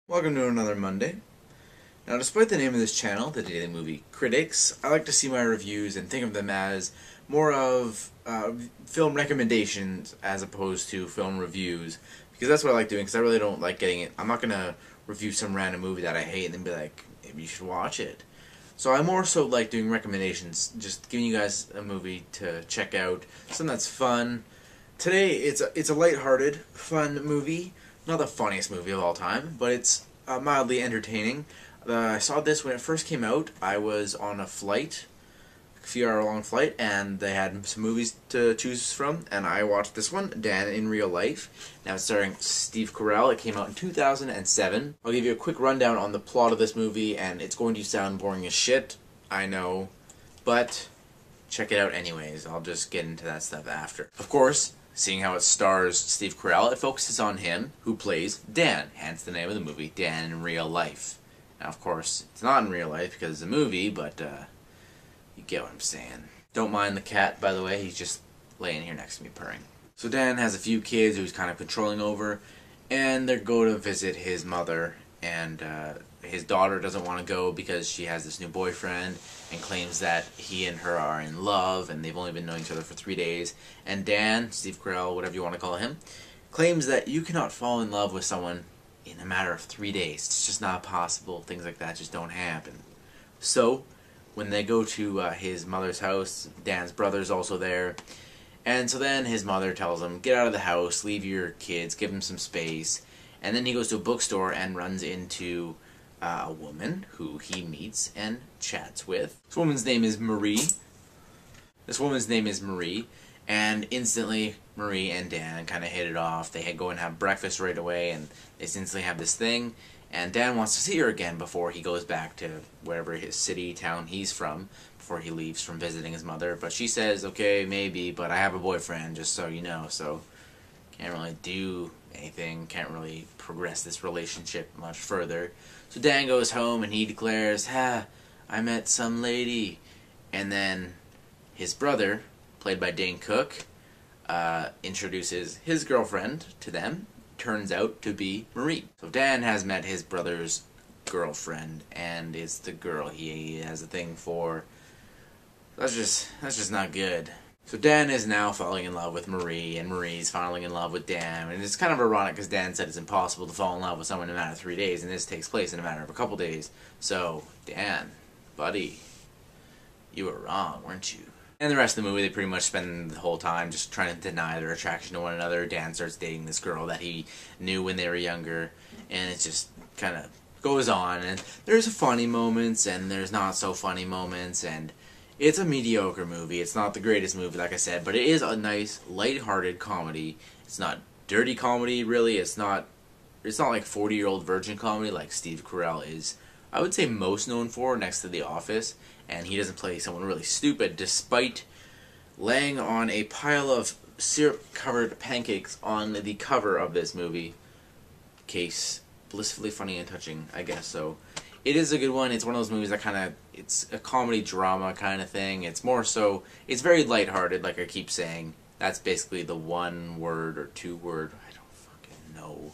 Welcome to another Monday. Now, despite the name of this channel, the Daily Movie Critics, I like to see my reviews and think of them as more of film recommendations as opposed to film reviews, because that's what I like doing, because I really don't like getting it. I'm not going to review some random movie that I hate and then be like, maybe you should watch it. So I more so like doing recommendations, just giving you guys a movie to check out, something that's fun. Today, it's a lighthearted, fun movie. Not the funniest movie of all time, but it's mildly entertaining. I saw this when it first came out. I was on a flight, a few hour long flight, and they had some movies to choose from, and I watched this one, Dan in Real Life. Now it's starring Steve Carell. It came out in 2007. I'll give you a quick rundown on the plot of this movie, and it's going to sound boring as shit, I know, but check it out anyways. I'll just get into that stuff after. Of course, seeing how it stars Steve Carell, it focuses on him, who plays Dan, hence the name of the movie, Dan in Real Life. Now, of course, it's not in real life because it's a movie, but you get what I'm saying. Don't mind the cat, by the way, he's just laying here next to me purring. So Dan has a few kids who he's kind of controlling over, and they go to visit his mother, and his daughter doesn't want to go because she has this new boyfriend and claims that he and her are in love and they've only been knowing each other for 3 days. And Dan, Steve Carell, whatever you want to call him, claims that you cannot fall in love with someone in a matter of 3 days. It's just not possible. Things like that just don't happen. So, when they go to his mother's house, Dan's brother's also there. And so then his mother tells him, get out of the house, leave your kids, give them some space. And then he goes to a bookstore and runs into a woman who he meets and chats with. This woman's name is Marie. And instantly Marie and Dan kind of hit it off. They go and have breakfast right away, and they instantly have this thing. And Dan wants to see her again before he goes back to wherever his city, town he's from, before he leaves from visiting his mother. But she says, okay, maybe, but I have a boyfriend, just so you know, so can't really do anything, can't really progress this relationship much further. So Dan goes home and he declares, I met some lady. And then his brother, played by Dane Cook, introduces his girlfriend to them. Turns out to be Marie. So Dan has met his brother's girlfriend, and it's the girl he has a thing for. That's just not good. So Dan is now falling in love with Marie, and Marie's falling in love with Dan. And it's kind of ironic because Dan said it's impossible to fall in love with someone in a matter of 3 days, and this takes place in a matter of a couple days. So, Dan, buddy, you were wrong, weren't you? And the rest of the movie, they pretty much spend the whole time just trying to deny their attraction to one another. Dan starts dating this girl that he knew when they were younger, and it just kind of goes on. And there's funny moments, and there's not so funny moments, and it's a mediocre movie. It's not the greatest movie, like I said, but it is a nice, lighthearted comedy. It's not dirty comedy, really. It's not like 40-year-old virgin comedy like Steve Carell is, I would say, most known for next to The Office. And he doesn't play someone really stupid, despite laying on a pile of syrup-covered pancakes on the cover of this movie. Case blissfully funny and touching, I guess so. It is a good one. It's one of those movies that it's a comedy drama kind of thing. It's more so, it's very lighthearted, like I keep saying. That's basically the one word or two word, I don't fucking know,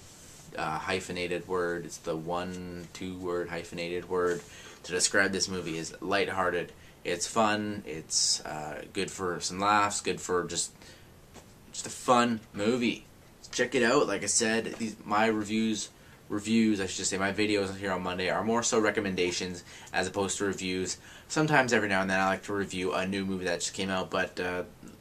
hyphenated word. It's the 1-2 word hyphenated word to describe this movie. Is lighthearted. It's fun. It's good for some laughs. Good for just a fun movie. Check it out. Like I said, my reviews, I should say, my videos here on Monday are more so recommendations as opposed to reviews. Sometimes every now and then I like to review a new movie that just came out, but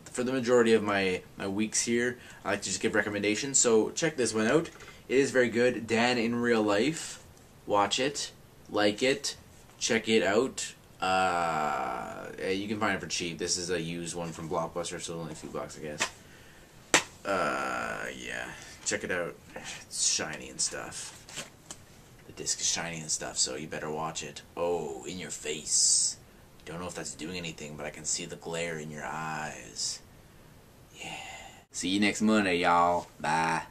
for the majority of my weeks here, I like to just give recommendations. So check this one out. It is very good. Dan in Real Life. Watch it. Like it. Check it out. You can find it for cheap. This is a used one from Blockbuster, so only a few bucks, I guess. Yeah. Check it out. It's shiny and stuff. The disc is shiny and stuff, so you better watch it. Oh, in your face. Don't know if that's doing anything, but I can see the glare in your eyes. Yeah. See you next Monday, y'all. Bye.